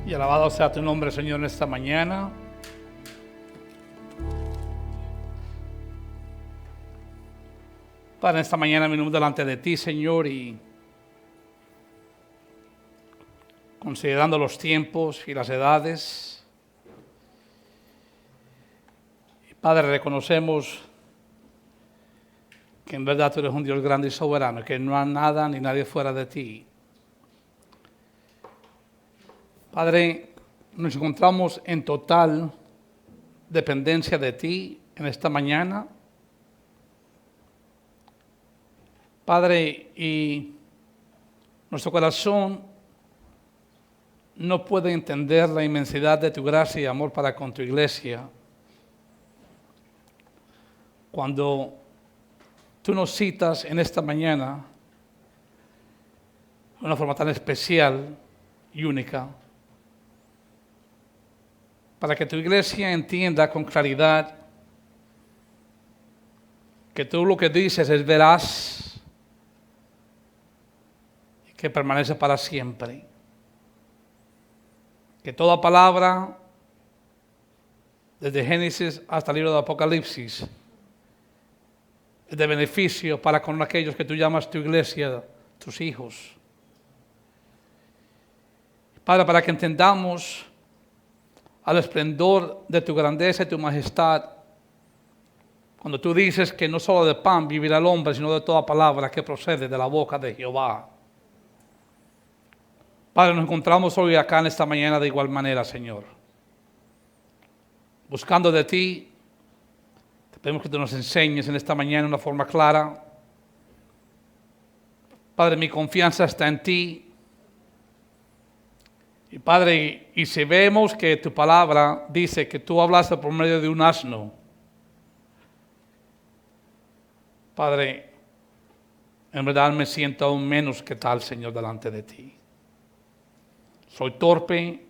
Y alabado sea tu nombre, Señor, en esta mañana. Padre, en esta mañana venimos delante de ti, Señor, y considerando los tiempos y las edades, Padre, reconocemos que en verdad tú eres un Dios grande y soberano, que no hay nada ni nadie fuera de ti. Padre, nos encontramos en total dependencia de ti en esta mañana. Padre, y nuestro corazón no puede entender la inmensidad de tu gracia y amor para con tu iglesia. Cuando tú nos citas en esta mañana de una forma tan especial y única, para que tu iglesia entienda con claridad que tú lo que dices es veraz y que permanece para siempre. Que toda palabra, desde Génesis hasta el libro de Apocalipsis, es de beneficio para con aquellos que tú llamas tu iglesia, tus hijos. Padre, para que entendamos al esplendor de tu grandeza y tu majestad, cuando tú dices que no solo de pan vivirá el hombre, sino de toda palabra que procede de la boca de Jehová. Padre, nos encontramos hoy acá en esta mañana de igual manera, Señor. Buscando de ti, te pedimos que tú nos enseñes en esta mañana de una forma clara. Padre, mi confianza está en ti. Y Padre, y si vemos que tu palabra dice que tú hablaste por medio de un asno, Padre, en verdad me siento aún menos que tal, Señor, delante de ti. Soy torpe,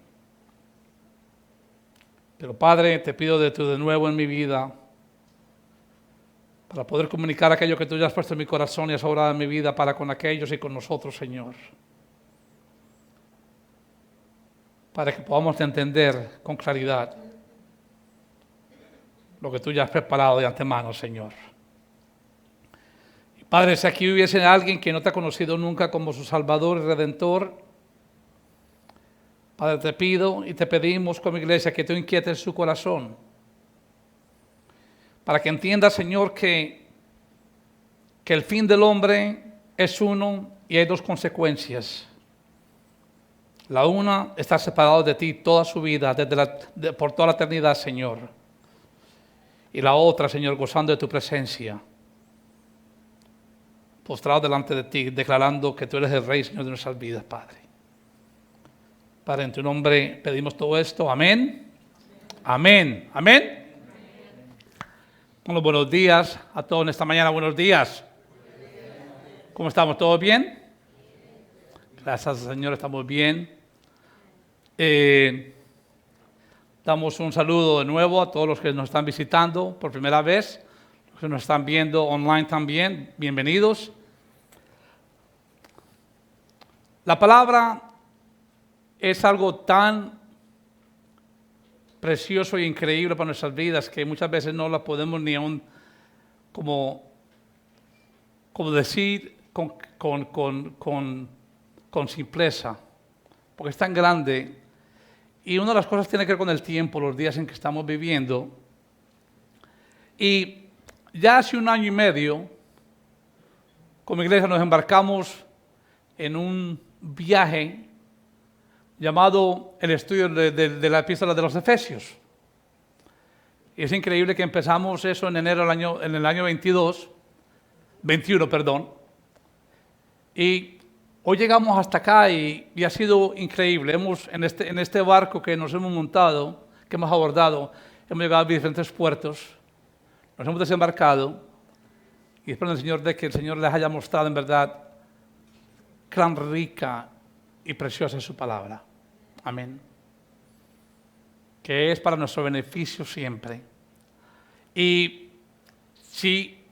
pero Padre, te pido de tu de nuevo en mi vida, para poder comunicar aquello que tú ya has puesto en mi corazón y has obrado en mi vida para con aquellos y con nosotros, Señor. Para que podamos entender con claridad lo que tú ya has preparado de antemano, Señor. Y Padre, si aquí hubiese alguien que no te ha conocido nunca como su Salvador y Redentor, Padre, te pido y te pedimos como iglesia que tú inquietes su corazón, para que entienda, Señor, que el fin del hombre es uno y hay dos consecuencias. La una, estar separado de ti toda su vida, por toda la eternidad, Señor. Y la otra, Señor, gozando de tu presencia, postrado delante de ti, declarando que tú eres el Rey, Señor, de nuestras vidas, Padre. Padre, en tu nombre pedimos todo esto. Amén. Amén. Amén. Bueno, buenos días a todos en esta mañana. Buenos días. ¿Cómo estamos? ¿Todo bien? Gracias, Señor, estamos bien. Damos un saludo de nuevo a todos los que nos están visitando por primera vez, los que nos están viendo online también. Bienvenidos. La palabra es algo tan precioso e increíble para nuestras vidas que muchas veces no la podemos ni aún como decir con simpleza, porque es tan grande. Y una de las cosas tiene que ver con el tiempo, los días en que estamos viviendo. Y ya hace 1 año y medio, como iglesia nos embarcamos en un viaje llamado el estudio de la epístola de los Efesios. Y es increíble que empezamos eso en enero en el año 21, perdón. Y hoy llegamos hasta acá y ha sido increíble. En este barco que nos hemos montado, que hemos abordado, hemos llegado a diferentes puertos, nos hemos desembarcado y espero de que el Señor les haya mostrado en verdad cuán rica y preciosa es su palabra. Amén. Que es para nuestro beneficio siempre. Y si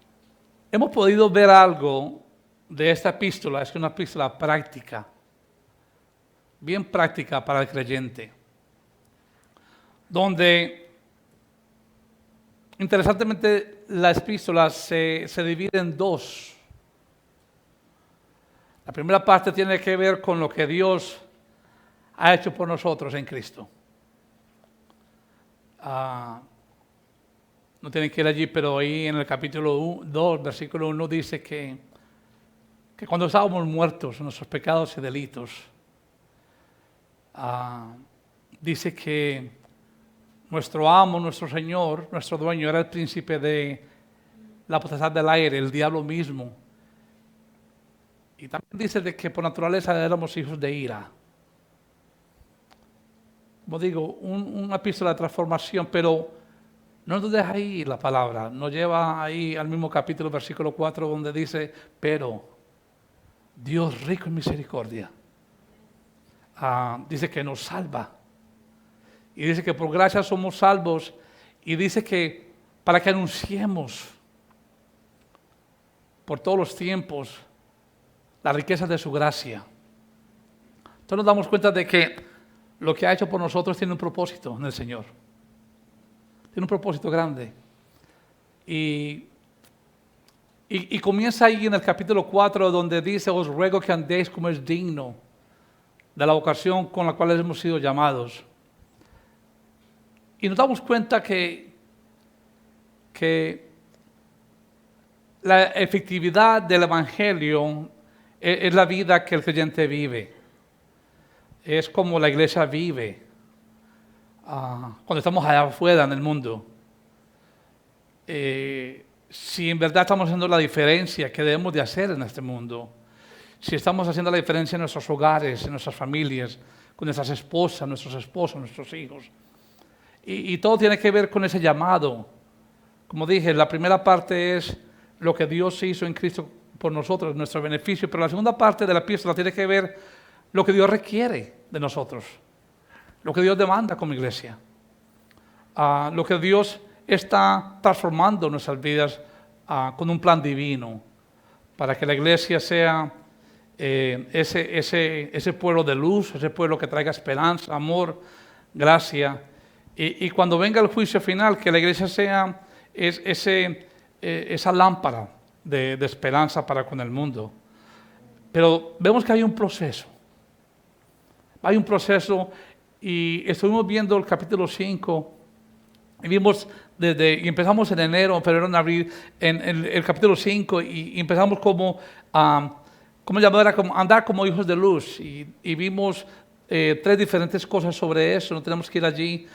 hemos podido ver algo de esta epístola, es que es una epístola práctica. bien práctica para el creyente, donde interesantemente la epístola se divide en dos. La primera parte tiene que ver con lo que Dios ha hecho por nosotros en Cristo. No tienen que ir allí, pero ahí en el capítulo 2, versículo 1 dice que cuando estábamos muertos en nuestros pecados y delitos, dice que nuestro amo, nuestro Señor, nuestro dueño era el príncipe de la potestad del aire, el diablo mismo. Y también dice de que por naturaleza éramos hijos de ira. Como digo, una epístola de transformación, pero no nos deja ahí la palabra. Nos lleva ahí al mismo capítulo, versículo 4, donde dice, pero Dios rico en misericordia. Dice que nos salva. Y dice que por gracia somos salvos. Y dice que para que anunciemos por todos los tiempos la riqueza de su gracia. Entonces nos damos cuenta de que lo que ha hecho por nosotros tiene un propósito en el Señor. Tiene un propósito grande. Y comienza ahí en el capítulo 4 donde dice, os ruego que andéis como es digno de la vocación con la cual hemos sido llamados. Y nos damos cuenta que la efectividad del Evangelio es la vida que el creyente vive. Es como la iglesia vive cuando estamos allá afuera en el mundo. Si en verdad estamos haciendo la diferencia que debemos de hacer en este mundo, si estamos haciendo la diferencia en nuestros hogares, en nuestras familias, con nuestras esposas, nuestros esposos, nuestros hijos. Y todo tiene que ver con ese llamado. Como dije, la primera parte es lo que Dios hizo en Cristo por nosotros, nuestro beneficio, pero la segunda parte de la epístola tiene que ver lo que Dios requiere de nosotros, lo que Dios demanda como iglesia, lo que Dios está transformando nuestras vidas con un plan divino, para que la iglesia sea ese pueblo de luz, ese pueblo que traiga esperanza, amor, gracia, y cuando venga el juicio final, que la iglesia sea esa lámpara de esperanza para con el mundo. Pero vemos que hay un proceso. Hay un proceso y estuvimos viendo el capítulo 5 y vimos y empezamos en enero, febrero, en abril, en el capítulo 5 y empezamos como andar como hijos de luz y vimos 3 diferentes cosas sobre eso, no tenemos que ir allí,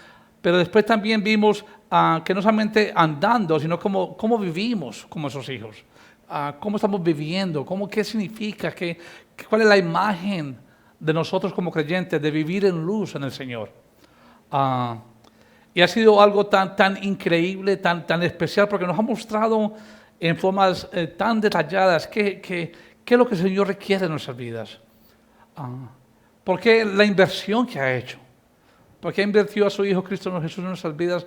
pero después también vimos que no solamente andando, sino cómo vivimos como esos hijos, cómo estamos viviendo, qué significa, cuál es la imagen de nosotros como creyentes, de vivir en luz en el Señor. Y ha sido algo tan increíble, tan especial, porque nos ha mostrado en formas tan detalladas qué es lo que el Señor requiere de nuestras vidas. ¿Por qué la inversión que ha hecho? ¿Por qué ha invertido a su Hijo Cristo Jesús en nuestras vidas?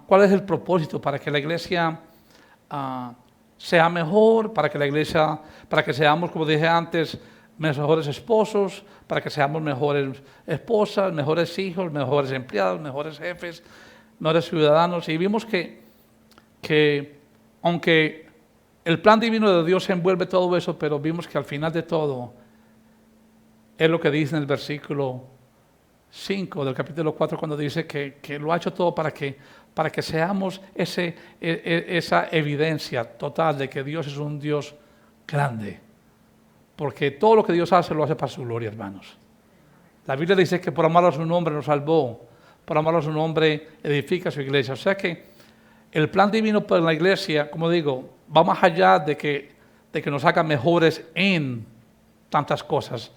¿Cuál es el propósito? Para que la iglesia sea mejor, para que seamos, como dije antes, mejores esposos, para que seamos mejores esposas, mejores hijos, mejores empleados, mejores jefes, mejores ciudadanos. Y vimos que aunque el plan divino de Dios envuelve todo eso, pero vimos que al final de todo es lo que dice en el versículo 5 del capítulo 4, cuando dice que lo ha hecho todo para que seamos esa evidencia total de que Dios es un Dios grande. Porque todo lo que Dios hace, lo hace para su gloria, hermanos. La Biblia dice que por amar a su nombre nos salvó, por amar a su nombre edifica su iglesia. O sea que el plan divino para la iglesia, como digo, va más allá de que nos haga mejores en tantas cosas.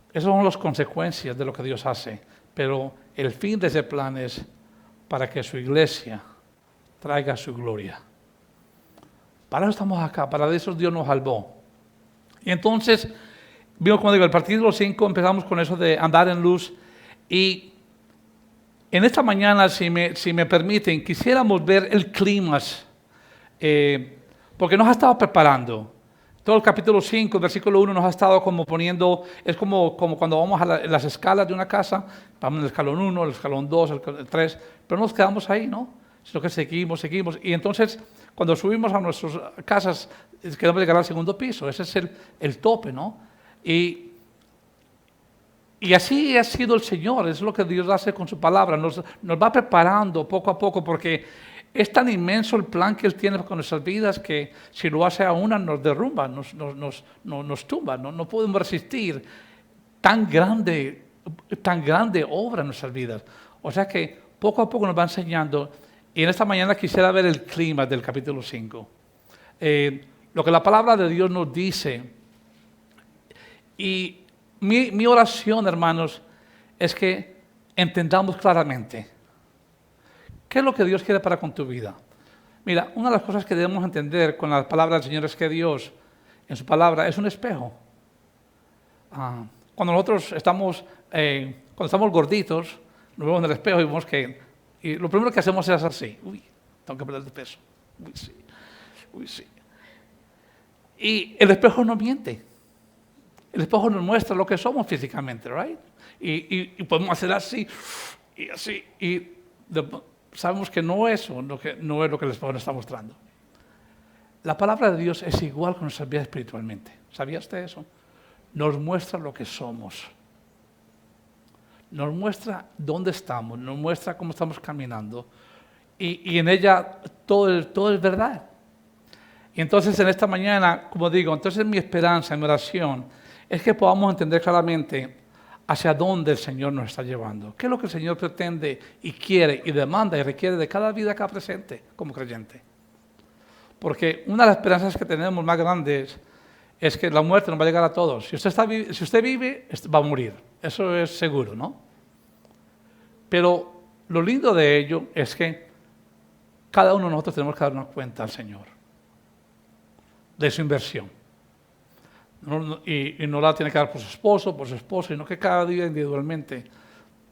Esas son las consecuencias de lo que Dios hace. Pero el fin de ese plan es para que su iglesia traiga su gloria. Para eso estamos acá, para eso Dios nos salvó. Y entonces, vimos, como digo, el capítulo 5 empezamos con eso de andar en luz. Y en esta mañana, si me permiten, quisiéramos ver el clima, porque nos ha estado preparando. todo el capítulo 5, versículo 1 nos ha estado como poniendo, es como cuando vamos a las escalas de una casa, vamos en el escalón 1, el escalón 2, el 3, pero no nos quedamos ahí, ¿no? Sino que seguimos. Y entonces, cuando subimos a nuestras casas, queremos llegar al segundo piso, ese es el tope, ¿no? Y así ha sido el Señor, es lo que Dios hace con su palabra, nos va preparando poco a poco, porque es tan inmenso el plan que Él tiene con nuestras vidas que si lo hace a una nos derrumba, nos tumba, no podemos resistir tan grande obra en nuestras vidas. O sea que poco a poco nos va enseñando, y en esta mañana quisiera ver el clima del capítulo 5. Lo que la palabra de Dios nos dice, y mi oración, hermanos, es que entendamos claramente ¿qué es lo que Dios quiere para con tu vida? Mira, una de las cosas que debemos entender con la palabra del Señor es que Dios, en su palabra, es un espejo. Cuando nosotros estamos gorditos, nos vemos en el espejo y vemos y lo primero que hacemos es así. Uy, tengo que perder de peso. Uy, sí. Y el espejo no miente. El espejo nos muestra lo que somos físicamente, ¿right? Y podemos hacer así y así. Sabemos que no es lo que el espejo nos está mostrando. La palabra de Dios es igual con nuestra vida espiritualmente. ¿Sabía usted eso? Nos muestra lo que somos. Nos muestra dónde estamos, nos muestra cómo estamos caminando. Y en ella todo es verdad. Y entonces en esta mañana, como digo, entonces mi esperanza, mi oración, es que podamos entender claramente hacia dónde el Señor nos está llevando. ¿Qué es lo que el Señor pretende y quiere y demanda y requiere de cada vida acá presente como creyente? Porque una de las esperanzas que tenemos más grandes es que la muerte nos va a llegar a todos. Si usted vive, va a morir. Eso es seguro, ¿no? Pero lo lindo de ello es que cada uno de nosotros tenemos que dar una cuenta al Señor de su inversión. Y no la tiene que dar por su esposo, sino que cada día individualmente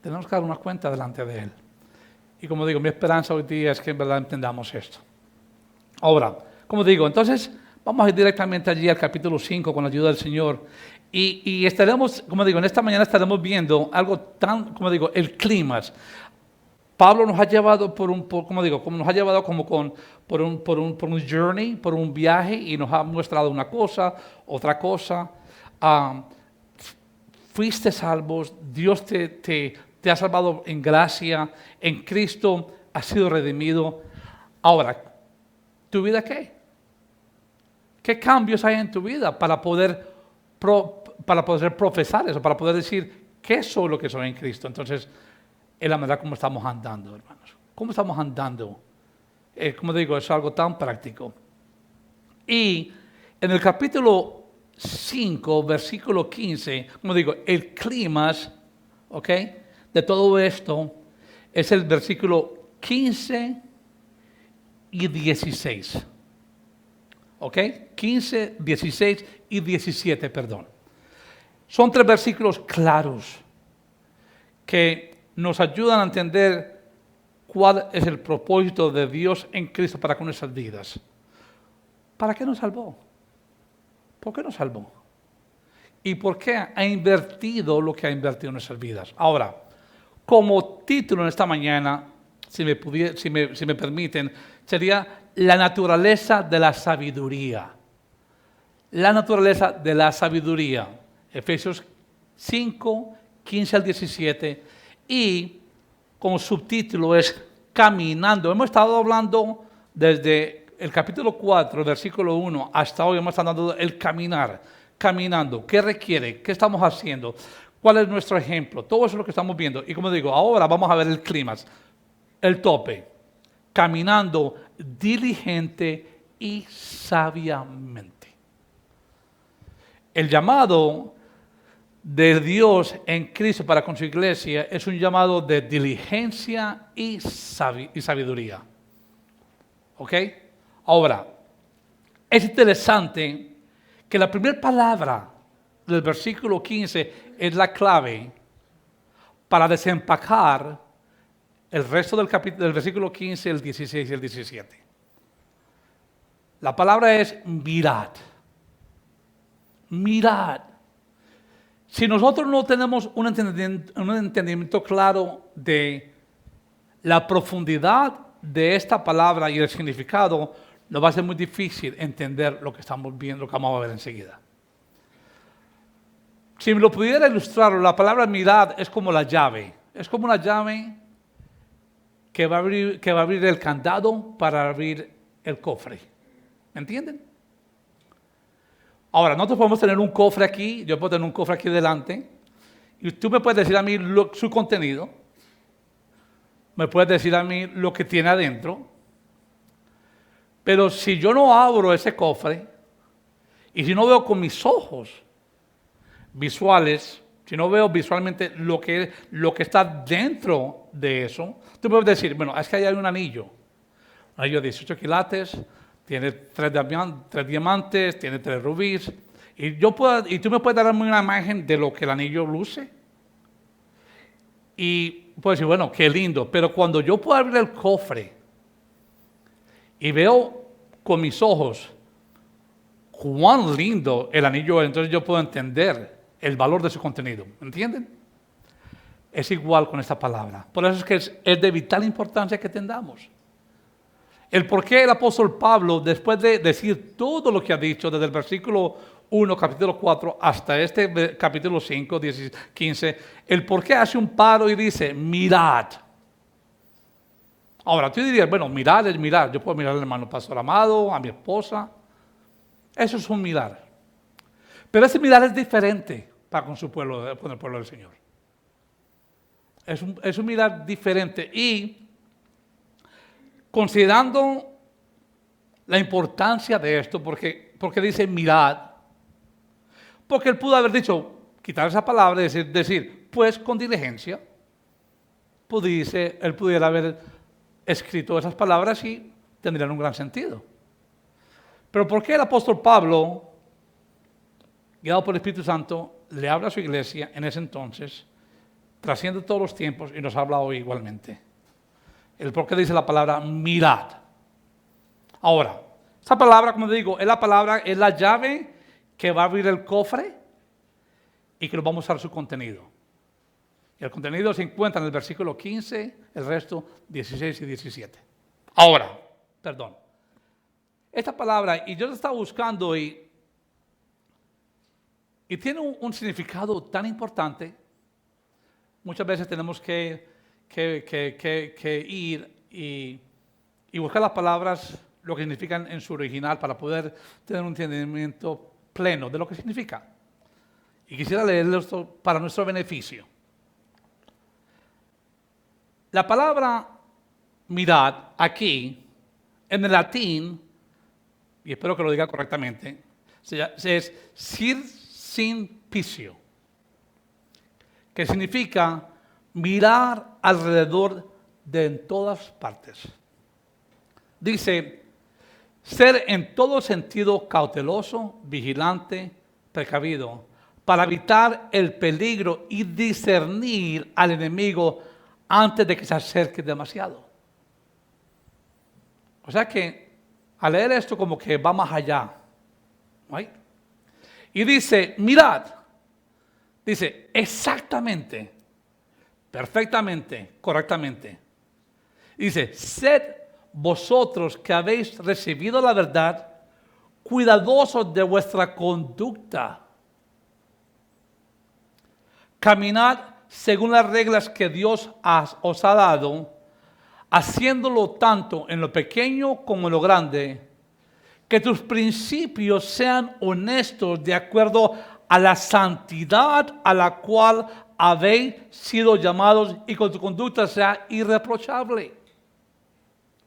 tenemos que dar una cuenta delante de Él. Y como digo, mi esperanza hoy día es que en verdad entendamos esto. Ahora, como digo, entonces vamos a ir directamente allí al capítulo 5 con la ayuda del Señor. Y estaremos, como digo, en esta mañana estaremos viendo algo tan, como digo, el clímax. Pablo nos ha llevado por un journey, por un viaje, y nos ha mostrado una cosa, otra cosa. Fuiste salvos, Dios te ha salvado en gracia, en Cristo has sido redimido. Ahora, ¿tu vida qué? ¿Qué cambios hay en tu vida para poder profesar eso, para poder decir qué soy lo que soy en Cristo? Entonces, es la manera como estamos andando, hermanos. ¿Cómo estamos andando? Como digo, es algo tan práctico. Y en el capítulo 5, versículo 15, como digo, el clímax, ¿ok?, de todo esto es el versículo 15 y 16. ¿Ok? 15, 16 y 17, perdón. Son 3 versículos claros que nos ayudan a entender cuál es el propósito de Dios en Cristo para con nuestras vidas. ¿Para qué nos salvó? ¿Por qué nos salvó? ¿Y por qué ha invertido lo que ha invertido en nuestras vidas? Ahora, como título en esta mañana, si me permiten, sería la naturaleza de la sabiduría. La naturaleza de la sabiduría. Efesios 5, 15 al 17. Y como subtítulo es caminando. Hemos estado hablando desde el capítulo 4, versículo 1, hasta hoy hemos estado hablando del caminar. Caminando. ¿Qué requiere? ¿Qué estamos haciendo? ¿Cuál es nuestro ejemplo? Todo eso es lo que estamos viendo. Y como digo, ahora vamos a ver el clímax, el tope. Caminando diligente y sabiamente. El llamado de Dios en Cristo para con su iglesia es un llamado de diligencia y sabiduría. ¿Ok? Ahora, es interesante que la primera palabra del versículo 15 es la clave para desempacar el resto del versículo 15, el 16 y el 17. La palabra es mirad. mirad. Si nosotros no tenemos un entendimiento claro de la profundidad de esta palabra y el significado, nos va a ser muy difícil entender lo que estamos viendo, lo que vamos a ver enseguida. Si me lo pudiera ilustrar, la palabra mirad es como la llave. Es como una llave que va a abrir el candado para abrir el cofre. ¿Me entienden? Ahora, nosotros podemos tener un cofre aquí, yo puedo tener un cofre aquí delante, y tú me puedes decir a mí su contenido, me puedes decir a mí lo que tiene adentro, pero si yo no abro ese cofre, y si no veo con mis ojos visuales, si no veo visualmente lo que está dentro de eso, tú puedes decir, bueno, es que ahí hay un anillo de 18 quilates, tiene 3 diamantes, tiene 3 rubíes, y tú me puedes dar una imagen de lo que el anillo luce. Y puedes decir, bueno, qué lindo, pero cuando yo puedo abrir el cofre y veo con mis ojos cuán lindo el anillo es, entonces yo puedo entender el valor de su contenido. ¿Entienden? Es igual con esta palabra. Por eso es que es de vital importancia que entendamos. El por qué el apóstol Pablo, después de decir todo lo que ha dicho, desde el versículo 1, capítulo 4, hasta este capítulo 5, 15, el por qué hace un paro y dice, mirad. Ahora, tú dirías, bueno, mirar es mirar. Yo puedo mirar al hermano pastor Amado, a mi esposa. Eso es un mirar. Pero ese mirar es diferente para con su pueblo, con el pueblo del Señor. Es un mirar diferente. Y considerando la importancia de esto, porque dice mirad, porque él pudo haber dicho, quitar esa palabra y decir pues con diligencia, él pudiera haber escrito esas palabras y tendrían un gran sentido. Pero ¿por qué el apóstol Pablo, guiado por el Espíritu Santo, le habla a su iglesia en ese entonces, trasciende todos los tiempos y nos habla hoy igualmente? El por qué dice la palabra mirad. Ahora, esta palabra, como digo, es la llave que va a abrir el cofre y que nos vamos a usar su contenido. Y el contenido se encuentra en el versículo 15, el resto 16 y 17. Ahora, perdón. Esta palabra, y yo la estaba buscando y tiene un significado tan importante. Muchas veces tenemos que ir y buscar las palabras, lo que significan en su original, para poder tener un entendimiento pleno de lo que significa. Y quisiera leerlo esto para nuestro beneficio. La palabra mirad aquí, en el latín, y espero que lo diga correctamente, es circunspicio, que significa mirar alrededor de en todas partes. Dice, ser en todo sentido cauteloso, vigilante, precavido, para evitar el peligro y discernir al enemigo antes de que se acerque demasiado. O sea que al leer esto como que va más allá. ¿Right? Y dice, mirad, dice exactamente, perfectamente, correctamente. Dice, sed vosotros que habéis recibido la verdad, cuidadosos de vuestra conducta. Caminad según las reglas que Dios os ha dado, haciéndolo tanto en lo pequeño como en lo grande, que tus principios sean honestos de acuerdo a la santidad a la cual habéis sido llamados y con tu conducta sea irreprochable.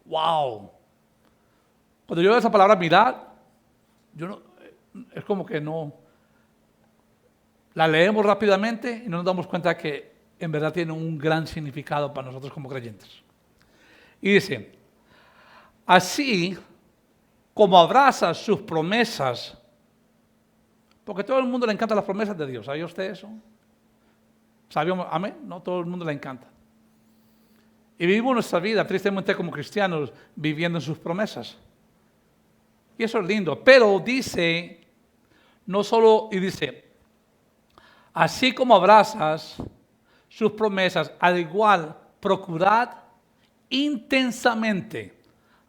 ¡Wow! Cuando yo veo esa palabra mirar, es como que no. La leemos rápidamente y no nos damos cuenta que en verdad tiene un gran significado para nosotros como creyentes. Y dice, así como abraza sus promesas, porque a todo el mundo le encantan las promesas de Dios. ¿Sabía usted eso? ¿Sabíamos? Amén. No todo el mundo le encanta. Y vivimos nuestra vida, tristemente como cristianos, viviendo en sus promesas. Y eso es lindo. Pero dice, no solo, y dice, así como abrazas sus promesas, al igual procurad intensamente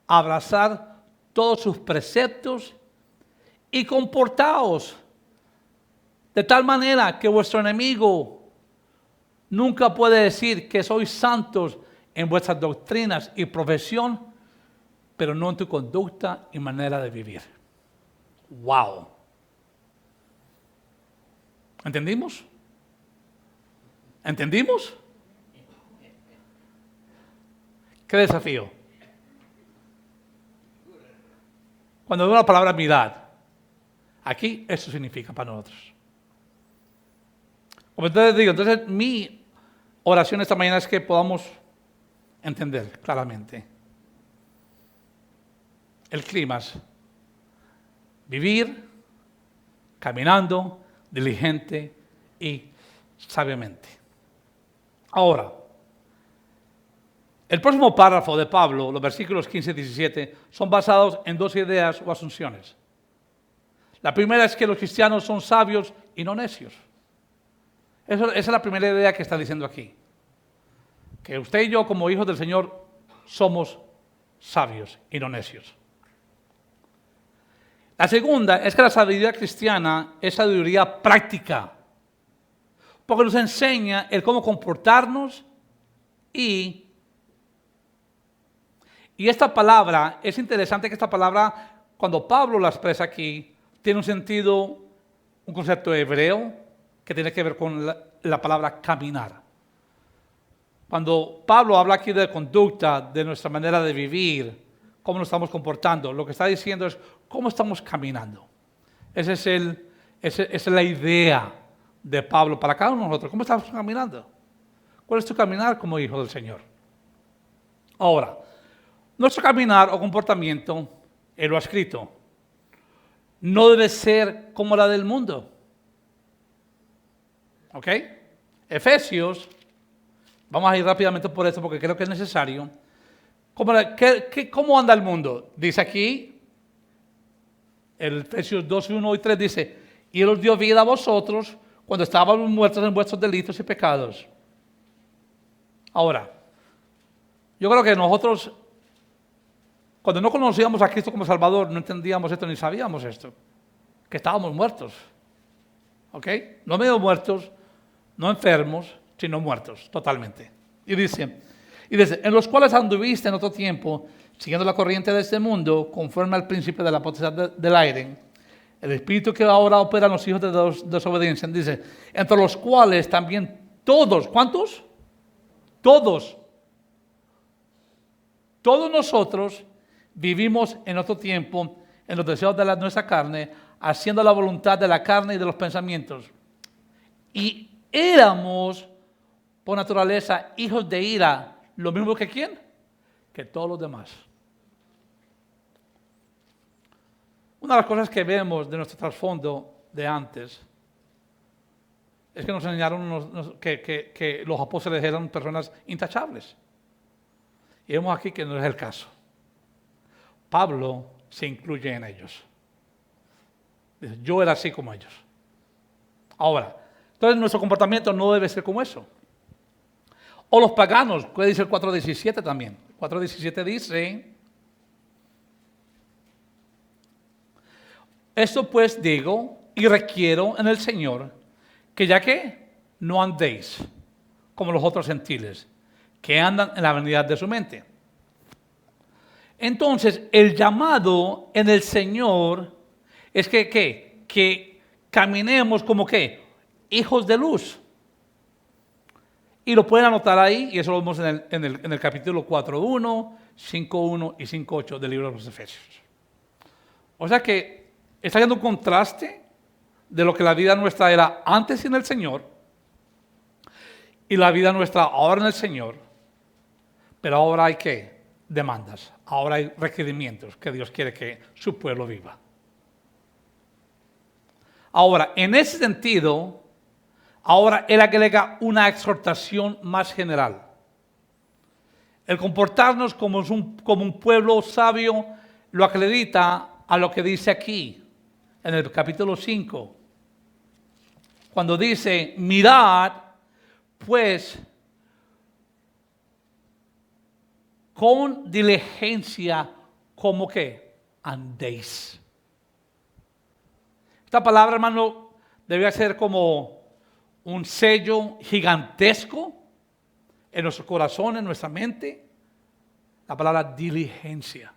abrazar todos sus preceptos y comportaos de tal manera que vuestro enemigo nunca puede decir que sois santos en vuestras doctrinas y profesión, pero no en tu conducta y manera de vivir. ¡Wow! ¿Entendimos? ¿Entendimos? ¿Qué desafío? Cuando veo la palabra mirad, aquí eso significa para nosotros. Como entonces digo, entonces mi oración esta mañana es que podamos entender claramente el clima es vivir caminando diligente y sabiamente. Ahora, el próximo párrafo de Pablo, los versículos 15 y 17, son basados en dos ideas o asunciones. La primera es que los cristianos son sabios y no necios. Esa es la primera idea que está diciendo aquí. Que usted y yo, como hijos del Señor, somos sabios y no necios. La segunda es que la sabiduría cristiana es sabiduría práctica, porque nos enseña el cómo comportarnos y esta palabra, es interesante que esta palabra, cuando Pablo la expresa aquí, tiene un sentido, un concepto hebreo que tiene que ver con la palabra caminar. Cuando Pablo habla aquí de conducta, de nuestra manera de vivir, cómo nos estamos comportando, lo que está diciendo es cómo estamos caminando. Esa es la idea de Pablo para cada uno de nosotros. ¿Cómo estamos caminando? ¿Cuál es tu caminar como hijo del Señor? Ahora, nuestro caminar o comportamiento, Él lo ha escrito, no debe ser como la del mundo. ¿Ok? Efesios, vamos a ir rápidamente por esto porque creo que es necesario. ¿Cómo anda el mundo? Dice aquí, el Efesios 2, 1 y 3 dice, y Él os dio vida a vosotros cuando estábamos muertos en vuestros delitos y pecados. Ahora, yo creo que nosotros, cuando no conocíamos a Cristo como Salvador, no entendíamos esto ni sabíamos esto, que estábamos muertos. ¿Ok? No medio muertos, no enfermos, sino muertos totalmente. Y dice, en los cuales anduviste en otro tiempo, siguiendo la corriente de este mundo, conforme al principio de la potestad del aire, el espíritu que ahora opera en los hijos de desobediencia, dice, entre los cuales también todos, ¿cuántos? Todos nosotros vivimos en otro tiempo, en los deseos de nuestra carne, haciendo la voluntad de la carne y de los pensamientos. Y éramos, por naturaleza, hijos de ira, lo mismo que ¿quién? Que todos los demás. Una de las cosas que vemos de nuestro trasfondo de antes es que nos enseñaron que los apóstoles eran personas intachables. Y vemos aquí que no es el caso. Pablo se incluye en ellos. Dice, yo era así como ellos. Ahora, entonces nuestro comportamiento no debe ser como eso. O los paganos, ¿qué dice el 4.17 también? 4.17 dice, esto pues digo y requiero en el Señor, que ya que no andéis como los otros gentiles, que andan en la vanidad de su mente. Entonces, el llamado en el Señor es que caminemos como ¿qué? Hijos de luz. Y lo pueden anotar ahí, y eso lo vemos en el capítulo 4.1, 5.1 y 5.8 del libro de los Efesios. O sea que está habiendo un contraste de lo que la vida nuestra era antes en el Señor y la vida nuestra ahora en el Señor. Pero ahora hay ¿qué? Demandas, ahora hay requerimientos que Dios quiere que su pueblo viva. Ahora, en ese sentido, ahora Él agrega una exhortación más general. El comportarnos como un pueblo sabio lo acredita a lo que dice aquí. en el capítulo 5, cuando dice, mirad, pues, con diligencia, como que andéis. Esta palabra, hermano, debe ser como un sello gigantesco en nuestro corazón, en nuestra mente. La palabra diligencia.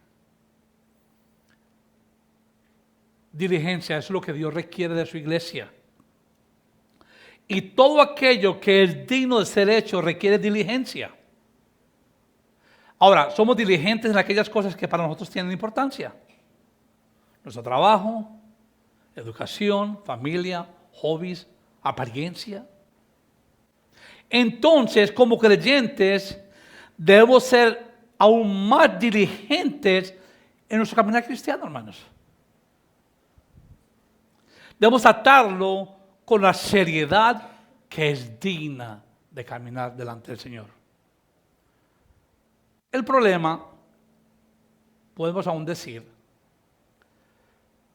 Diligencia es lo que Dios requiere de su iglesia. Y todo aquello que es digno de ser hecho requiere diligencia. Ahora, somos diligentes en aquellas cosas que para nosotros tienen importancia. Nuestro trabajo, educación, familia, hobbies, apariencia. Entonces, como creyentes, debemos ser aún más diligentes en nuestro caminar cristiano, hermanos. Debemos tratarlo con la seriedad que es digna de caminar delante del Señor. El problema, podemos aún decir,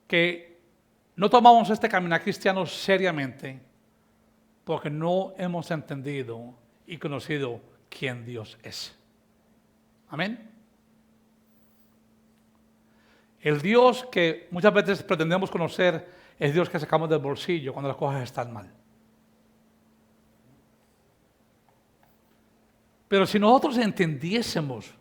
que no tomamos este caminar cristiano seriamente porque no hemos entendido y conocido quién Dios es. Amén. El Dios que muchas veces pretendemos conocer es Dios que sacamos del bolsillo cuando las cosas están mal. Pero si nosotros entendiésemos,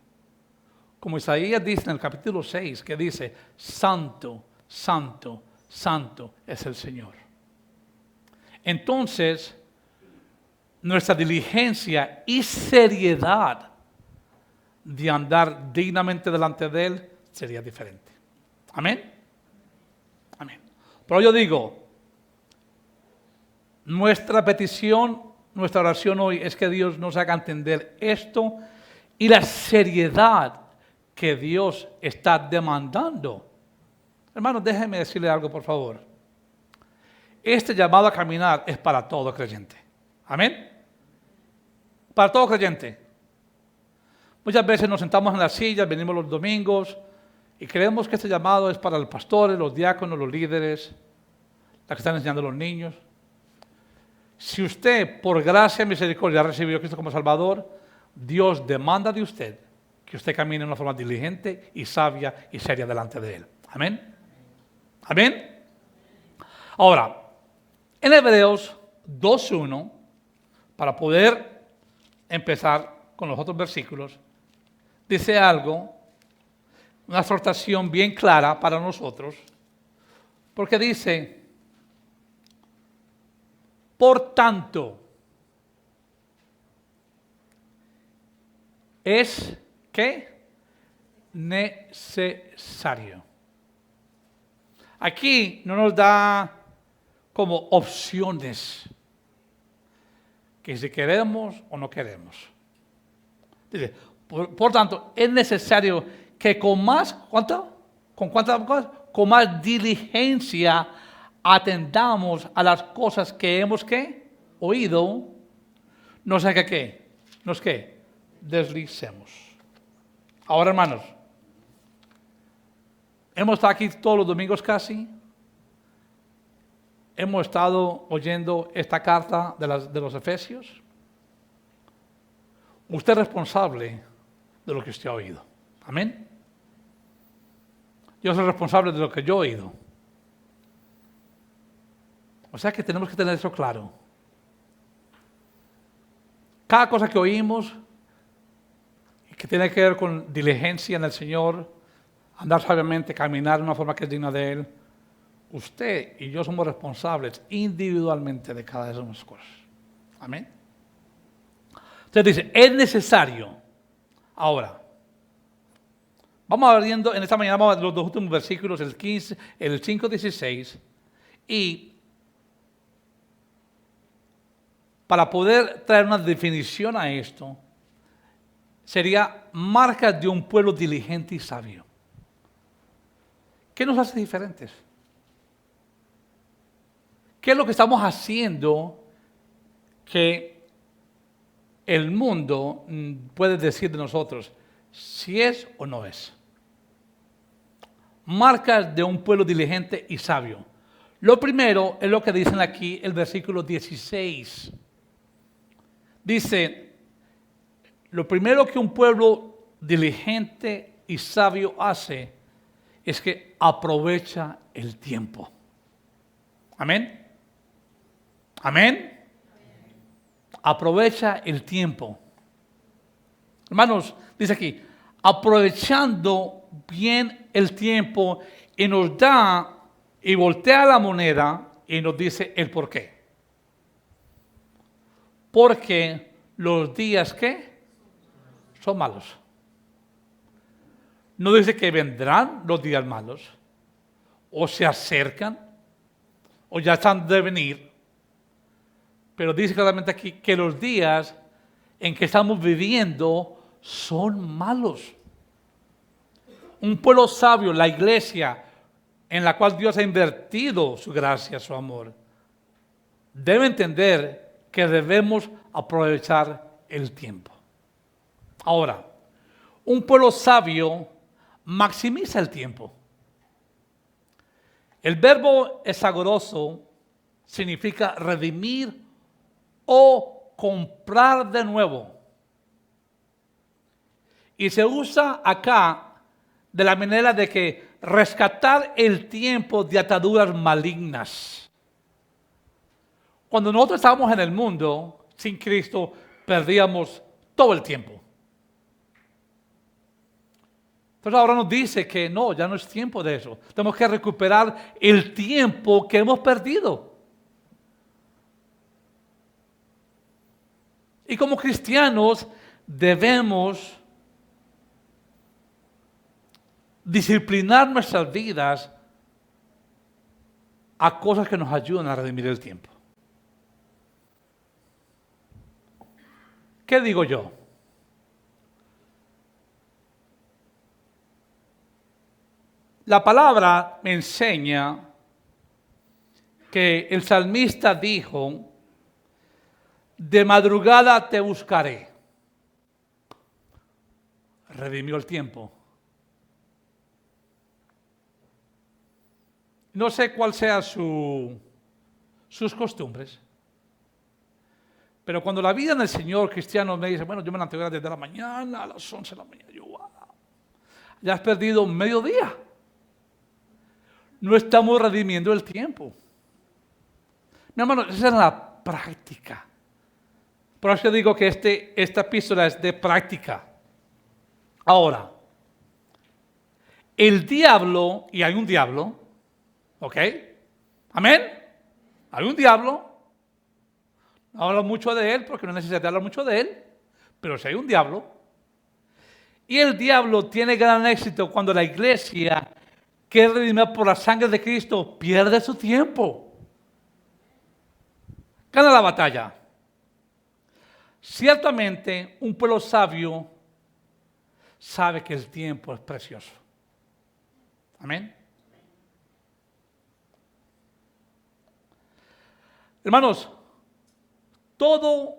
como Isaías dice en el capítulo 6, que dice, santo, santo, santo es el Señor. Entonces, nuestra diligencia y seriedad de andar dignamente delante de Él sería diferente. Amén. Amén. Pero yo digo, nuestra petición, nuestra oración hoy es que Dios nos haga entender esto y la seriedad que Dios está demandando. Hermanos, déjenme decirle algo, por favor. Este llamado a caminar es para todo creyente. Amén. Para todo creyente. Muchas veces nos sentamos en las sillas, venimos los domingos y creemos que este llamado es para los pastores, los diáconos, los líderes, los que están enseñando a los niños. Si usted, por gracia y misericordia, ha recibido a Cristo como Salvador, Dios demanda de usted que usted camine de una forma diligente y sabia y seria delante de Él. Amén. Amén. Ahora, en Hebreos 2:1, para poder empezar con los otros versículos, dice algo, una exhortación bien clara para nosotros, porque dice, por tanto, es que necesario. Aquí no nos da como opciones, que si queremos o no queremos. Dice, por tanto, es necesario que con más, con más diligencia atendamos a las cosas que hemos oído, no sé qué, nos deslicemos. Ahora, hermanos, hemos estado aquí todos los domingos casi. Hemos estado oyendo esta carta de los Efesios. Usted es responsable de lo que usted ha oído. Amén. Yo soy responsable de lo que yo he oído. O sea que tenemos que tener eso claro. Cada cosa que oímos, que tiene que ver con diligencia en el Señor, andar sabiamente, caminar de una forma que es digna de Él, usted y yo somos responsables individualmente de cada una de esas cosas. Amén. Entonces dice, es necesario. Ahora, vamos a ver viendo, en esta mañana vamos a ver los dos últimos versículos, el 15, el 5:16, y para poder traer una definición a esto, sería marcas de un pueblo diligente y sabio. ¿Qué nos hace diferentes? ¿Qué es lo que estamos haciendo que el mundo puede decir de nosotros si es o no es? Marcas de un pueblo diligente y sabio. Lo primero es lo que dicen aquí el versículo 16. Dice, lo primero que un pueblo diligente y sabio hace es que aprovecha el tiempo. Amén. Amén. Aprovecha el tiempo. Hermanos, dice aquí, aprovechando bien el tiempo, y nos da y voltea la moneda y nos dice el por qué. Porque los días ¿qué? Son malos. No dice que vendrán los días malos, o se acercan, o ya están de venir, pero dice claramente aquí que los días en que estamos viviendo son malos. Un pueblo sabio, la iglesia, en la cual Dios ha invertido su gracia, su amor, debe entender que debemos aprovechar el tiempo. Ahora, un pueblo sabio maximiza el tiempo. El verbo esagoroso significa redimir o comprar de nuevo. Y se usa acá de la manera de que rescatar el tiempo de ataduras malignas. Cuando nosotros estábamos en el mundo, sin Cristo, perdíamos todo el tiempo. Entonces ahora nos dice que no, ya no es tiempo de eso. Tenemos que recuperar el tiempo que hemos perdido. Y como cristianos debemos disciplinar nuestras vidas a cosas que nos ayuden a redimir el tiempo. ¿Qué digo yo? La palabra me enseña que el salmista dijo, de madrugada te buscaré. Redimió el tiempo. No sé cuál sea sus costumbres, pero cuando la vida en el Señor cristiano me dice, bueno, yo me levanto desde la mañana a las 11 de la mañana, yo, wow, ya has perdido mediodía. No estamos redimiendo el tiempo. Mi hermano, esa es la práctica. Por eso digo que esta epístola es de práctica. Ahora, el diablo, y hay un diablo, ¿ok? ¿Amén? Hay un diablo. No hablo mucho de él porque no necesito hablar mucho de él, pero si hay un diablo. Y el diablo tiene gran éxito cuando la iglesia, que es redimida por la sangre de Cristo, pierde su tiempo. Gana la batalla. Ciertamente, un pueblo sabio sabe que el tiempo es precioso. Amén. Hermanos, todos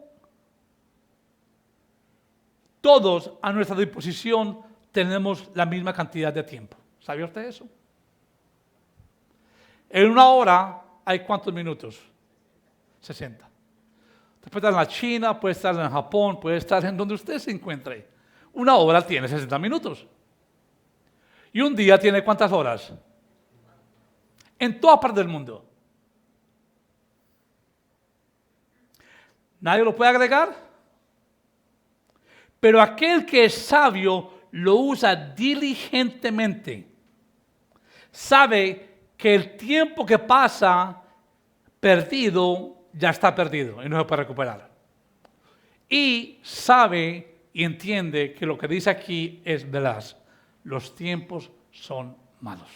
a nuestra disposición tenemos la misma cantidad de tiempo. ¿Sabía usted eso? En una hora hay ¿cuántos minutos? 60. Usted puede estar en la China, puede estar en Japón, puede estar en donde usted se encuentre. Una hora tiene 60 minutos. ¿Y un día tiene cuántas horas? En toda parte del mundo. ¿Nadie lo puede agregar? Pero aquel que es sabio lo usa diligentemente. Sabe que el tiempo que pasa perdido ya está perdido y no se puede recuperar. Y sabe y entiende que lo que dice aquí es veraz. Los tiempos son malos.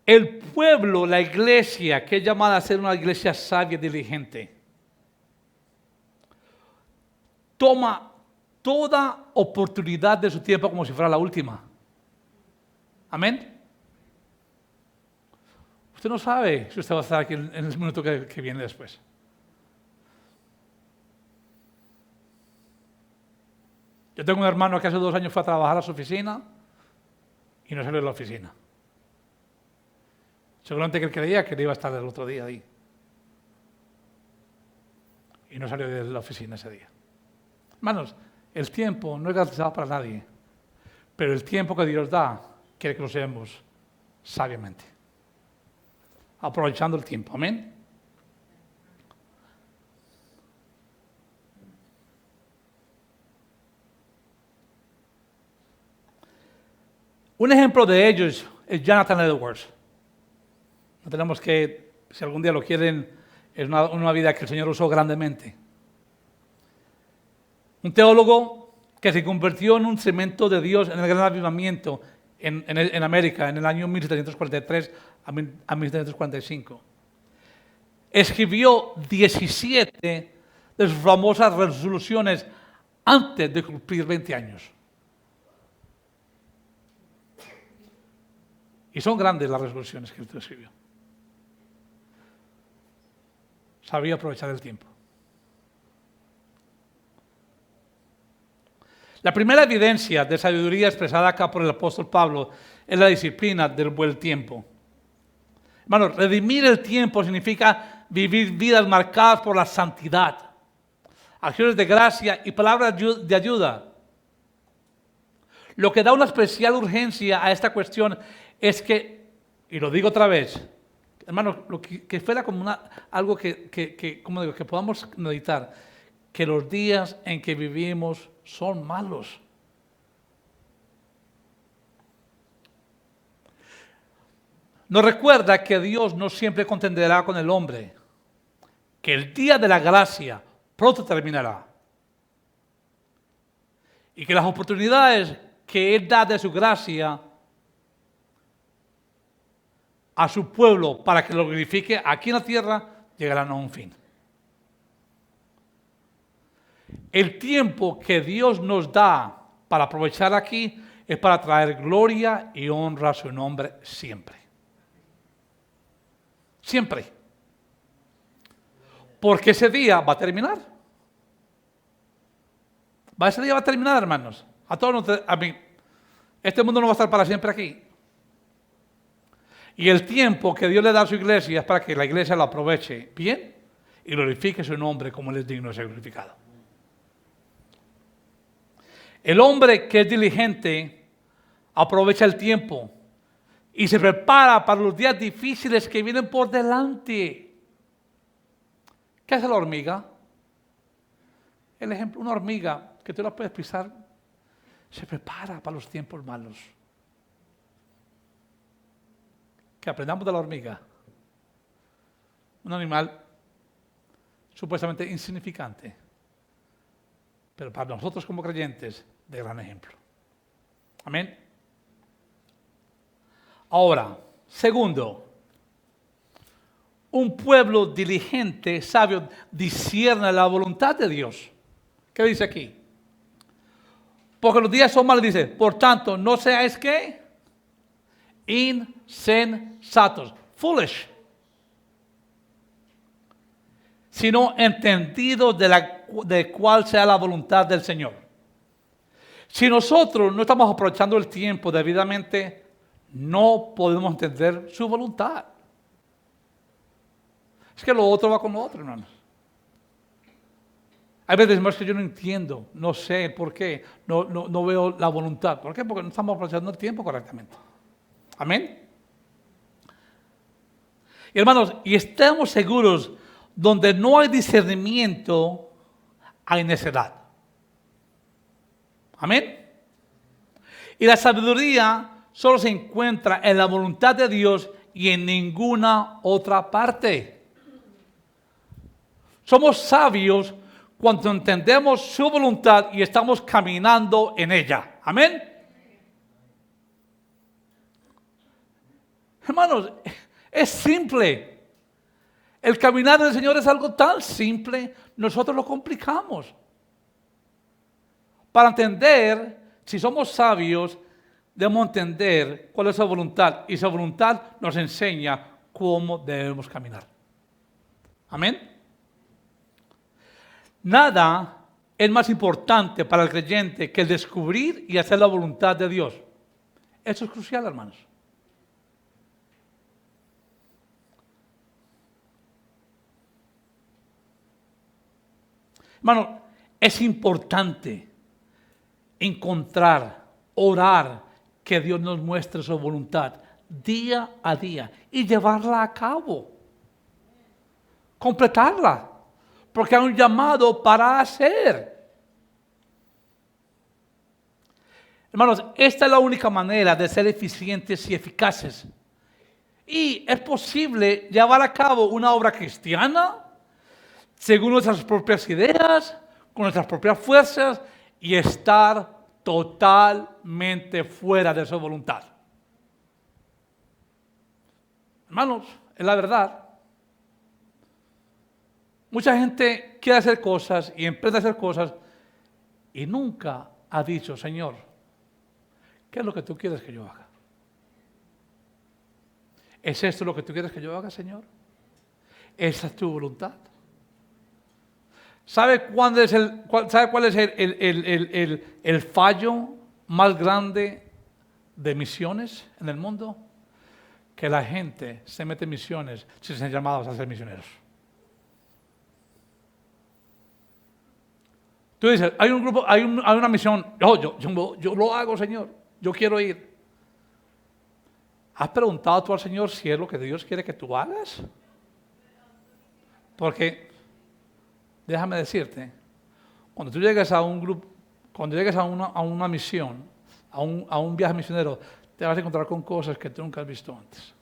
El pueblo, la iglesia, que es llamada a ser una iglesia sabia y diligente, toma toda oportunidad de su tiempo como si fuera la última. Amén. Usted no sabe si usted va a estar aquí en el minuto que viene después. Yo Yo tengo un hermano que hace 2 años fue a trabajar a su oficina y no salió de la oficina. Seguramente que él creía que él iba a estar el otro día ahí. Y no salió de la oficina ese día. Hermanos, el tiempo no es garantizado para nadie, pero el tiempo que Dios da quiere que lo usemos sabiamente, aprovechando el tiempo. Amén. Un ejemplo de ellos es Jonathan Edwards. No tenemos que, si algún día lo quieren, es una vida que el Señor usó grandemente. Un teólogo que se convirtió en un cemento de Dios en el gran avivamiento en América en el año 1743 a 1745. Escribió 17 de sus famosas resoluciones antes de cumplir 20 años. Y son grandes las resoluciones que él escribió. Sabía aprovechar el tiempo. La primera evidencia de sabiduría expresada acá por el apóstol Pablo es la disciplina del buen tiempo. Hermano, redimir el tiempo significa vivir vidas marcadas por la santidad, acciones de gracia y palabras de ayuda. Lo que da una especial urgencia a esta cuestión es que, y lo digo otra vez, hermano, lo que fuera como algo que podamos meditar, que los días en que vivimos son malos. Nos recuerda que Dios no siempre contenderá con el hombre, que el día de la gracia pronto terminará y que las oportunidades que Él da de su gracia a su pueblo para que lo glorifique aquí en la tierra llegarán a un fin. El tiempo que Dios nos da para aprovechar aquí es para traer gloria y honra a su nombre siempre. Siempre. Porque ese día va a terminar. Ese día va a terminar, hermanos. A todos a mí. Este mundo no va a estar para siempre aquí. Y el tiempo que Dios le da a su iglesia es para que la iglesia lo aproveche bien y glorifique su nombre como Él es digno de ser glorificado. El hombre que es diligente aprovecha el tiempo y se prepara para los días difíciles que vienen por delante. ¿Qué hace la hormiga? El ejemplo, una hormiga que tú la puedes pisar, se prepara para los tiempos malos. Que aprendamos de la hormiga. Un animal supuestamente insignificante, pero para nosotros como creyentes, de gran ejemplo. Amén. Ahora, segundo, un pueblo diligente, sabio, discierne la voluntad de Dios. ¿Qué dice aquí? Porque los días son malos, dice, por tanto, no seáis ¿qué? Insensatos, foolish, sino entendidos de cuál sea la voluntad del Señor. Si nosotros no estamos aprovechando el tiempo debidamente, no podemos entender su voluntad. Es que lo otro va con lo otro, hermanos. Hay veces más que yo no entiendo, no sé por qué, no veo la voluntad. ¿Por qué? Porque no estamos aprovechando el tiempo correctamente. Amén. Y hermanos, y estamos seguros, donde no hay discernimiento, hay necedad. Amén. Y la sabiduría solo se encuentra en la voluntad de Dios y en ninguna otra parte. Somos sabios cuando entendemos su voluntad y estamos caminando en ella. Amén. Hermanos, es simple. El caminar del Señor es algo tan simple, nosotros lo complicamos. Para entender, si somos sabios, debemos entender cuál es su voluntad. Y su voluntad nos enseña cómo debemos caminar. Amén. Nada es más importante para el creyente que el descubrir y hacer la voluntad de Dios. Eso es crucial, hermanos. Hermanos, es importante encontrar, orar, que Dios nos muestre su voluntad día a día y llevarla a cabo, completarla, porque hay un llamado para hacer. Hermanos, esta es la única manera de ser eficientes y eficaces. Y es posible llevar a cabo una obra cristiana según nuestras propias ideas, con nuestras propias fuerzas y estar totalmente fuera de su voluntad. Hermanos, es la verdad. Mucha gente quiere hacer cosas y empieza a hacer cosas y nunca ha dicho, Señor, ¿qué es lo que tú quieres que yo haga? ¿Es esto lo que tú quieres que yo haga, Señor? ¿Esa es tu voluntad? ¿Sabe cuál es el fallo más grande de misiones en el mundo? Que la gente se mete en misiones sin ser llamados a ser misioneros. Tú dices, hay un grupo, hay una misión, yo lo hago, Señor, yo quiero ir. ¿Has preguntado tú al Señor si es lo que Dios quiere que tú hagas? Porque, déjame decirte, cuando tú llegues a un grupo, cuando llegues a una misión, a un viaje misionero, te vas a encontrar con cosas que tú nunca has visto antes.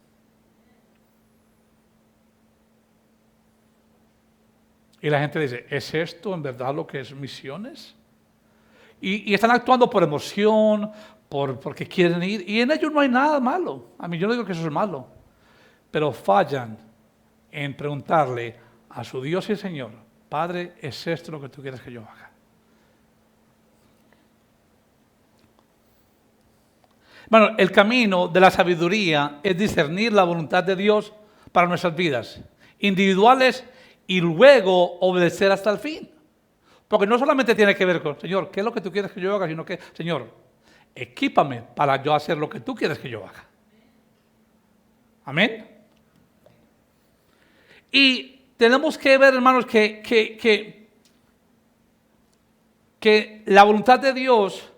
Y la gente dice, ¿es esto en verdad lo que es misiones? Y están actuando por emoción, porque quieren ir, y en ello no hay nada malo. A mí yo no digo que eso es malo, pero fallan en preguntarle a su Dios y Señor, Padre, ¿es esto lo que tú quieres que yo haga? Bueno, el camino de la sabiduría es discernir la voluntad de Dios para nuestras vidas individuales y luego obedecer hasta el fin. Porque no solamente tiene que ver con, Señor, ¿qué es lo que tú quieres que yo haga? Sino que, Señor, equípame para yo hacer lo que tú quieres que yo haga. Amén. Y tenemos que ver, hermanos, que la voluntad de Dios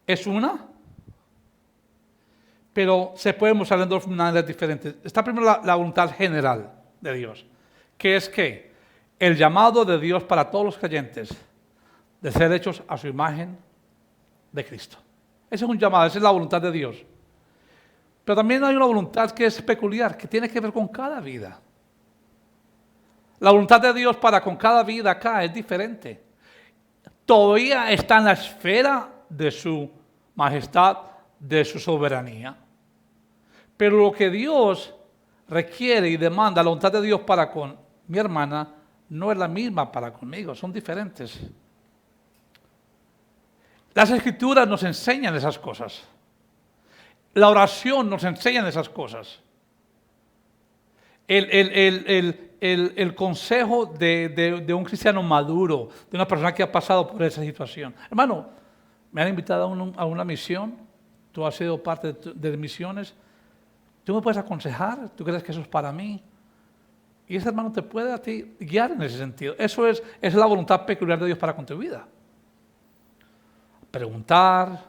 es una, pero se puede mostrar en dos maneras diferentes. Está primero la voluntad general de Dios, que es que el llamado de Dios para todos los creyentes de ser hechos a su imagen de Cristo. Ese es un llamado, esa es la voluntad de Dios. Pero también hay una voluntad que es peculiar, que tiene que ver con cada vida. La voluntad de Dios para con cada vida acá es diferente. Todavía está en la esfera de su majestad, de su soberanía. Pero lo que Dios requiere y demanda, la voluntad de Dios para con mi hermana, no es la misma para conmigo, son diferentes. Las Escrituras nos enseñan esas cosas. La oración nos enseña esas cosas. El consejo de un cristiano maduro, de una persona que ha pasado por esa situación. Hermano, me han invitado a una misión, tú has sido parte de misiones, tú me puedes aconsejar, tú crees que eso es para mí. Y ese hermano te puede a ti guiar en ese sentido. Eso es la voluntad peculiar de Dios para con tu vida. Preguntar,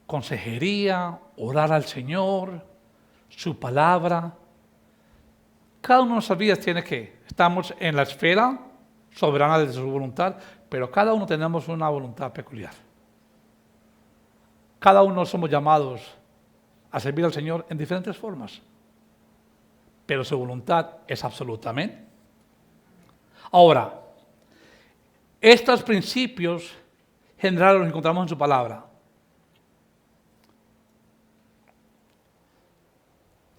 consejería, orar al Señor, su palabra. Cada uno de nuestras vidas tiene que, estamos en la esfera soberana de su voluntad, pero cada uno tenemos una voluntad peculiar. Cada uno somos llamados a servir al Señor en diferentes formas, pero su voluntad es absoluta. Amén. Ahora, estos principios generales los encontramos en su palabra.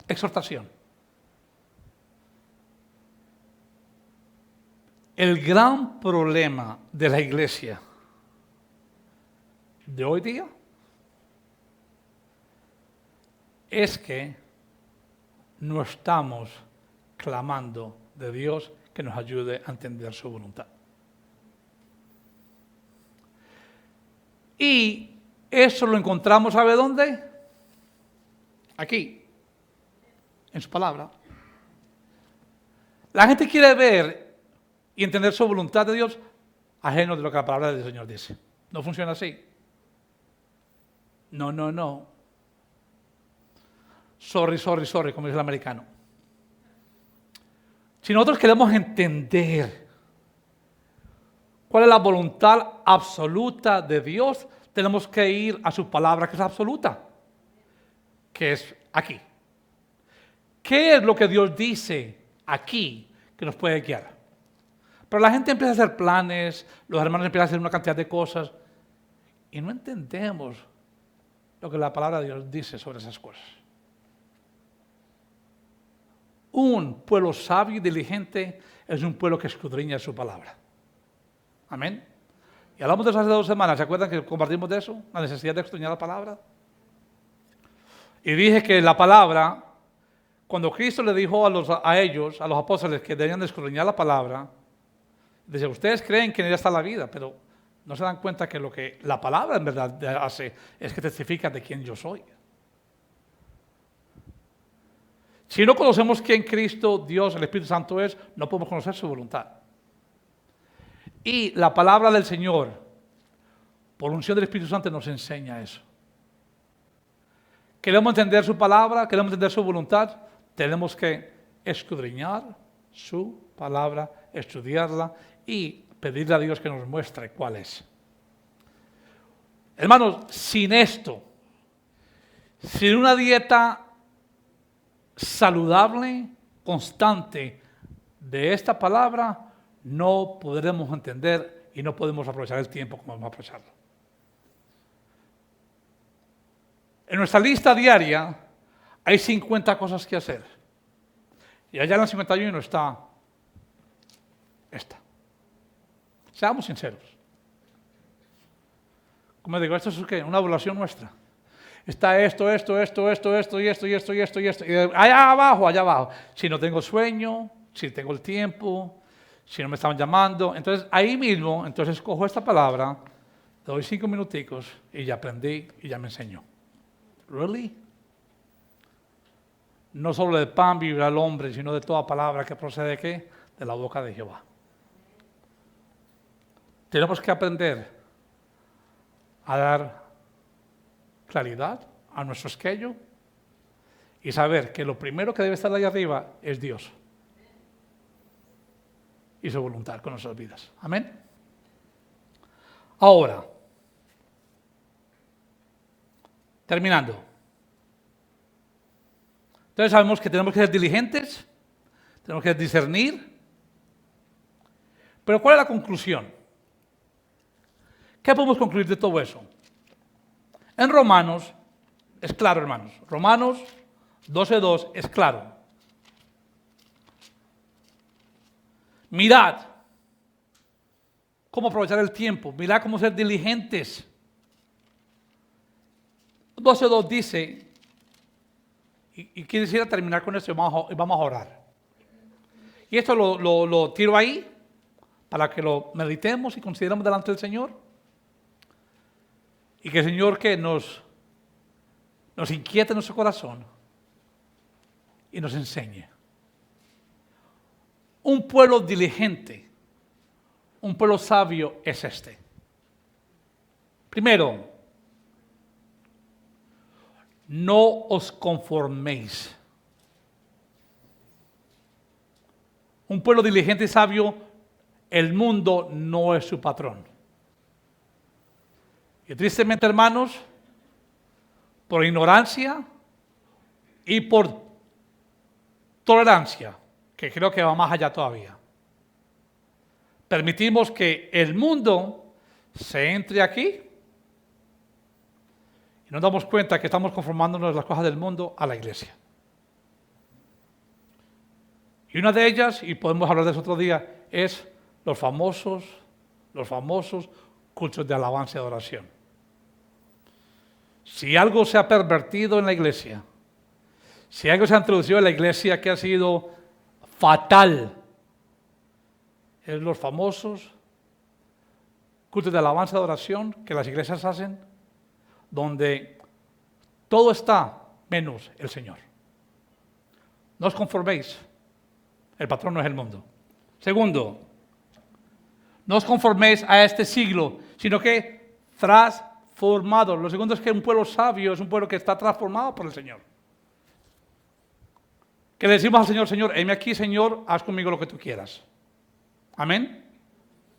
Exhortación. El gran problema de la iglesia de hoy día es que no estamos clamando de Dios que nos ayude a entender su voluntad. Y eso lo encontramos, ¿sabe dónde? Aquí, en su palabra. La gente quiere ver y entender su voluntad de Dios ajeno de lo que la palabra del Señor dice. No funciona así. No. Sorry, como dice el americano. Si nosotros queremos entender cuál es la voluntad absoluta de Dios, tenemos que ir a su palabra que es absoluta, que es aquí. ¿Qué es lo que Dios dice aquí que nos puede guiar? Pero la gente empieza a hacer planes, los hermanos empiezan a hacer una cantidad de cosas y no entendemos lo que la palabra de Dios dice sobre esas cosas. Un pueblo sabio y diligente es un pueblo que escudriña su palabra. Amén. Y hablamos de eso hace 2 semanas. ¿Se acuerdan que compartimos de eso? La necesidad de escudriñar la palabra. Y dije que la palabra, cuando Cristo le dijo a ellos, a los apóstoles, que debían de escudriñar la palabra, dice, ustedes creen que en ella está la vida, pero no se dan cuenta que lo que la palabra en verdad hace es que testifica de quién yo soy. Si no conocemos quién Cristo, Dios, el Espíritu Santo es, no podemos conocer su voluntad. Y la palabra del Señor, por unción del Espíritu Santo, nos enseña eso. Queremos entender su palabra, queremos entender su voluntad, tenemos que escudriñar su palabra, estudiarla y pedirle a Dios que nos muestre cuál es. Hermanos, sin esto, sin una dieta saludable, constante de esta palabra, no podremos entender y no podemos aprovechar el tiempo como vamos a aprovecharlo. En nuestra lista diaria hay 50 cosas que hacer. Y allá en la 51 está esta. Seamos sinceros. Como digo, esto es ¿qué? Una evaluación nuestra. Está esto, y esto. Y allá abajo. Si no tengo sueño, si tengo el tiempo, si no me estaban llamando. Entonces, ahí mismo, cojo esta palabra, doy 5 minuticos y ya aprendí y ya me enseñó. ¿Really? No solo de pan vivirá el hombre, sino de toda palabra que procede ¿de qué? De la boca de Jehová. Tenemos que aprender a dar claridad a nuestro esquello y saber que lo primero que debe estar ahí arriba es Dios y su voluntad con nuestras vidas. Amén. Ahora, terminando. Entonces sabemos que tenemos que ser diligentes, tenemos que discernir. Pero ¿cuál es la conclusión? ¿Qué podemos concluir de todo eso? En Romanos, es claro, hermanos. Romanos 12:2 es claro. Mirad cómo aprovechar el tiempo, mirad cómo ser diligentes. 12:2 dice, y quisiera terminar con esto y vamos a orar. Y esto lo tiro ahí para que lo meditemos y consideremos delante del Señor. Y que el Señor que nos inquiete nuestro corazón y nos enseñe. Un pueblo diligente, un pueblo sabio es este. Primero, no os conforméis. Un pueblo diligente y sabio, el mundo no es su patrón. Y tristemente, hermanos, por ignorancia y por tolerancia, que creo que va más allá todavía, permitimos que el mundo se entre aquí y nos damos cuenta que estamos conformándonos las cosas del mundo a la iglesia. Y una de ellas, y podemos hablar de eso otro día, es los famosos cultos de alabanza y adoración. Si algo se ha pervertido en la iglesia, si algo se ha introducido en la iglesia que ha sido fatal, es los famosos cultos de alabanza de oración que las iglesias hacen, donde todo está menos el Señor. No os conforméis, el patrón no es el mundo. Segundo, no os conforméis a este siglo, sino que transformados. Lo segundo es que un pueblo sabio es un pueblo que está transformado por el Señor. Que le decimos al Señor, Señor, heme aquí, Señor, haz conmigo lo que tú quieras. Amén.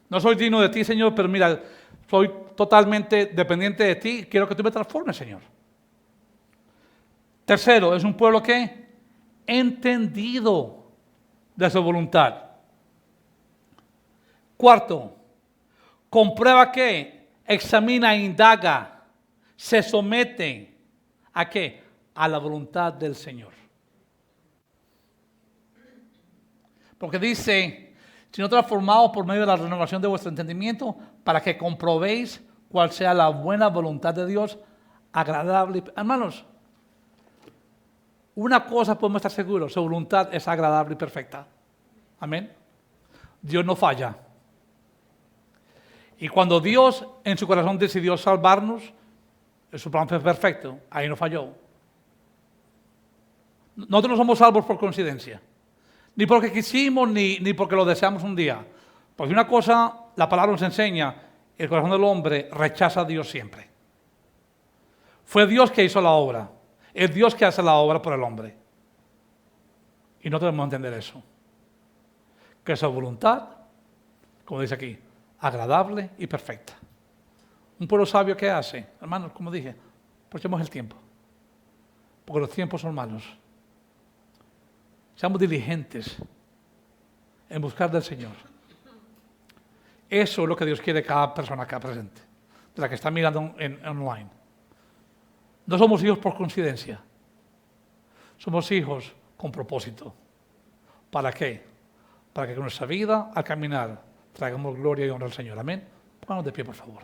No soy digno de ti, Señor, pero mira, soy totalmente dependiente de ti. Quiero que tú me transformes, Señor. Tercero, es un pueblo que entendido de su voluntad. Cuarto, comprueba que examina, indaga, se somete ¿a qué? A la voluntad del Señor. Porque dice, sino transformados por medio de la renovación de vuestro entendimiento, para que comprobéis cuál sea la buena voluntad de Dios, agradable. Hermanos, una cosa podemos estar seguros, su voluntad es agradable y perfecta. Amén. Dios no falla. Y cuando Dios en su corazón decidió salvarnos, su plan fue perfecto, ahí no falló. Nosotros no somos salvos por coincidencia, ni porque quisimos, ni porque lo deseamos un día. Porque una cosa, la palabra nos enseña, el corazón del hombre rechaza a Dios siempre. Fue Dios que hizo la obra, es Dios que hace la obra por el hombre. Y no debemos entender eso. Que su voluntad, como dice aquí, agradable y perfecta. Un pueblo sabio, ¿qué hace? Hermanos, como dije, aprovechemos el tiempo. Porque los tiempos son malos. Seamos diligentes en buscar del Señor. Eso es lo que Dios quiere de cada persona acá presente, de la que está mirando online. No somos hijos por coincidencia. Somos hijos con propósito. ¿Para qué? Para que con nuestra vida, al caminar, traigamos gloria y honra al Señor. Amén. Pónganos de pie, por favor.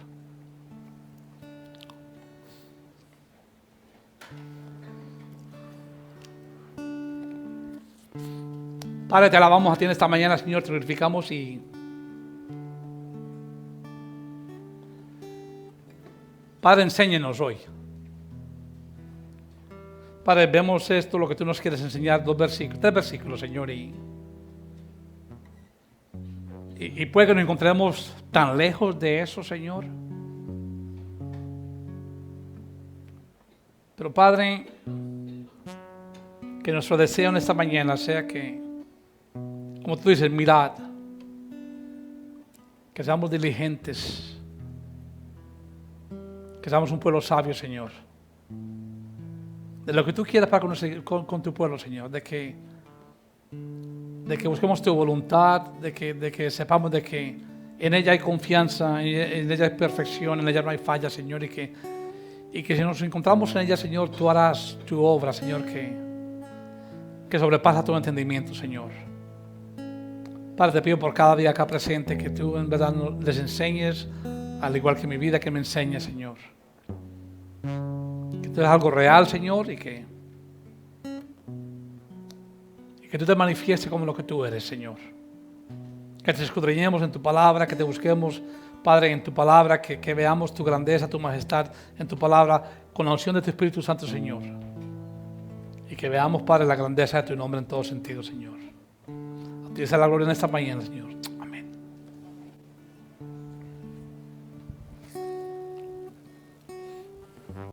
Padre, te alabamos a ti en esta mañana, Señor, te glorificamos y Padre, enséñenos hoy. Padre, vemos esto, lo que tú nos quieres enseñar, tres versículos, Señor, y puede que nos encontremos tan lejos de eso, Señor. Pero Padre, que nuestro deseo en esta mañana sea que, como tú dices, mirad, que seamos diligentes, que seamos un pueblo sabio, Señor. De lo que tú quieras para con tu pueblo, Señor, de que busquemos tu voluntad, de que sepamos de que en ella hay confianza, en ella hay perfección, en ella no hay falla, Señor, y que si nos encontramos en ella, Señor, tú harás tu obra, Señor, que sobrepasa todo entendimiento, Señor. Padre, te pido por cada día acá presente que tú en verdad les enseñes, al igual que mi vida, que me enseñes, Señor. Que tú eres algo real, Señor, y que tú te manifiestes como lo que tú eres, Señor. Que te escudriñemos en tu palabra, que te busquemos, Padre, en tu palabra, que veamos tu grandeza, tu majestad en tu palabra, con la unción de tu Espíritu Santo, Señor. Y que veamos, Padre, la grandeza de tu nombre en todo sentido, Señor. A ti sea la gloria en esta mañana, Señor.